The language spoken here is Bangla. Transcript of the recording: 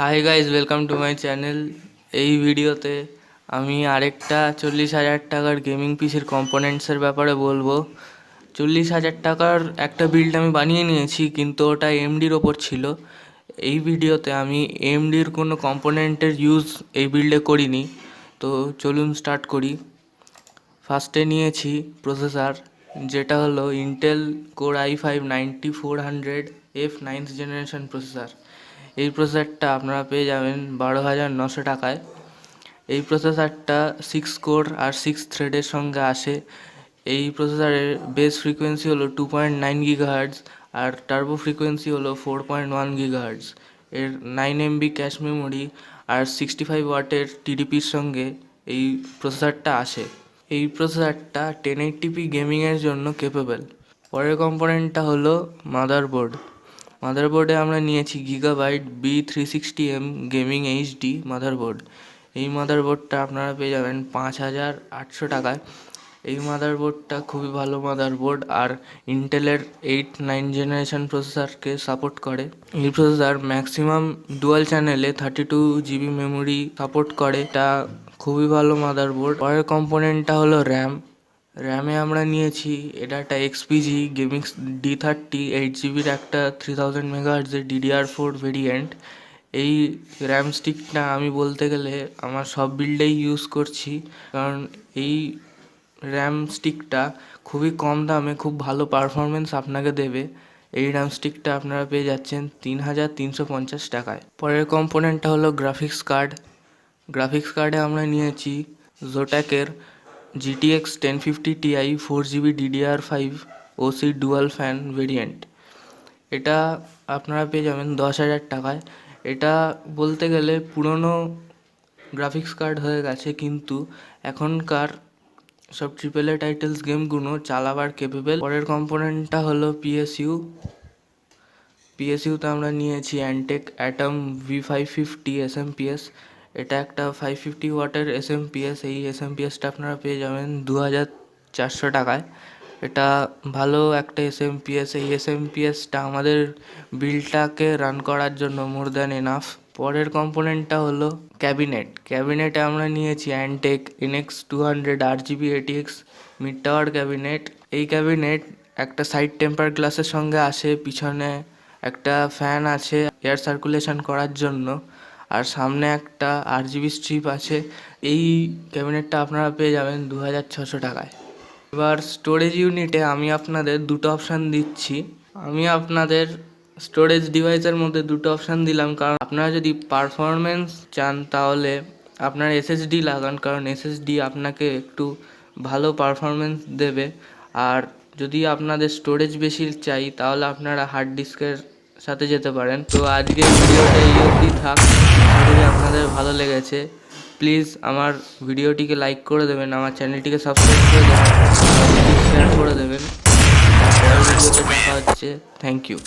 Hi guys, welcome to my channel. এই ভিডিওতে আমি আরেকটা 40,000 টাকার গেমিং পিসির কম্পোনেন্টসের ব্যাপারে বলবো। 40,000 টাকার একটা বিল্ড আমি বানিয়ে নিয়েছি, কিন্তু ওটা এমডির ওপর ছিল। এই ভিডিওতে আমি এমডির কোনো কম্পোনেন্টের ইউজ এই বিল্ডে করিনি। তো চলুন স্টার্ট করি। ফার্স্টে নিয়েছি প্রসেসর, যেটা হলো Intel core i5-9400F 9th generation processor. এই প্রসেসরটা আপনারা পেয়ে যাবেন 12,900 টাকায়। এই প্রসেসরটা 6 কোর আর 6 থ্রেডের সঙ্গে আসে। এই প্রসেসরের বেস ফ্রিকোয়েন্সি হলো 2.9 GHz আর টার্বো ফ্রিকোয়েন্সি হলো 4.1 GHz। এর 9 MB ক্যাশ মেমোরি আর 65 ওয়াটের টিডিপির সঙ্গে এই প্রসেসরটা আসে। এই প্রসেসরটা 1080p গেমিংয়ের জন্য কেপেবল। পরের কম্পোনেন্টটা হলো মাদারবোর্ডে আমরা নিয়েছি gigabyte B360M gaming HD motherboard. এই মাদারবোর্ডটা আপনারা পেয়ে যাবেন 5,800 টাকায়। এই মাদারবোর্ডটা খুবই ভালো মাদারবোর্ড আর ইন্টেলের 8-9 জেনারেশন প্রসেসরকে সাপোর্ট করে। এই প্রসেসর ম্যাক্সিমাম ডুয়াল চ্যানেলে 32 GB মেমোরি সাপোর্ট করে। এটা খুবই ভালো মাদারবোর্ড। পরের কম্পোনেন্টটা হলো র্যামে আমরা নিয়েছি এটা একটা এক্সপিজি গেমিং D30 8GB একটা 3000 MHz DDR4 ভেরিয়েন্ট। এই র্যাম স্টিকটা আমি বলতে গেলে আমার সব বিল্ডেই ইউজ করছি, কারণ এই র্যাম স্টিকটা খুবই কম দামে খুব ভালো পারফরমেন্স আপনাকে দেবে। এই র্যাম স্টিকটা আপনারা পেয়ে যাচ্ছেন 3,350 টাকায়। পরের কম্পোনেন্টটা হলো গ্রাফিক্স কার্ডে আমরা নিয়েছি জোট্যাকের GTX 1050 Ti 4GB DDR5 OC dual fan variant. এটা আপনারা পেয়ে যাবেন 10,000 টাকায়। এটা বলতে গেলে পুরনো গ্রাফিক্স কার্ড হয়ে গেছে, কিন্তু এখনকার সব AAA টাইটেলস গেমগুলো চালাবার কেপেবল। পরের কম্পোনেন্টটা হলো পিএসইউতে আমরা নিয়েছি অ্যান্টেক অ্যাটম V550 SMPS। এটা একটা 550 ওয়াটের SMPS। এই SMPSটা আপনারা পেয়ে যাবেন 2,400 টাকায়। এটা ভালো একটা SMPS। এই SMPSটা আমাদের বিল্ডটাকে রান করার জন্য মোর দ্যান এনাফ। পরের কম্পোনেন্টটা হলো ক্যাবিনেটে আমরা নিয়েছি অ্যান্টেক NX 200 RGB ATX mid tower cabinet. এই ক্যাবিনেট একটা সাইড টেম্পার গ্লাসের সঙ্গে আসে, পিছনে একটা ফ্যান আছে এয়ার সার্কুলেশন করার জন্য, আর সামনে একটা RGB স্ট্রিপ আছে। এই ক্যাবিনেটটা আপনারা পেয়ে যাবেন 2,600 টাকায়। এবার স্টোরেজ ইউনিটে আমি আপনাদের দুটো অপশান দিচ্ছি। আমি আপনাদের স্টোরেজ ডিভাইসের মধ্যে দুটো অপশান দিলাম, কারণ আপনারা যদি পারফরমেন্স চান তাহলে আপনার SSD লাগান, কারণ SSD আপনাকে একটু ভালো পারফরমেন্স দেবে। আর যদি আপনাদের স্টোরেজ বেশি চাই তাহলে আপনারা হার্ড ডিস্কের সাথে যেতে পারেন। তো আজকের ভিডিওটা এই অবধি থাক। আশা করি আপনাদের ভালো লেগেছে। প্লিজ আমার ভিডিওটিকে লাইক করে দেবেন, আমার চ্যানেলটিকে সাবস্ক্রাইব করে দেবেন, শেয়ার করে দেবেন। পরের ভিডিওতে দেখা হচ্ছে। Thank you.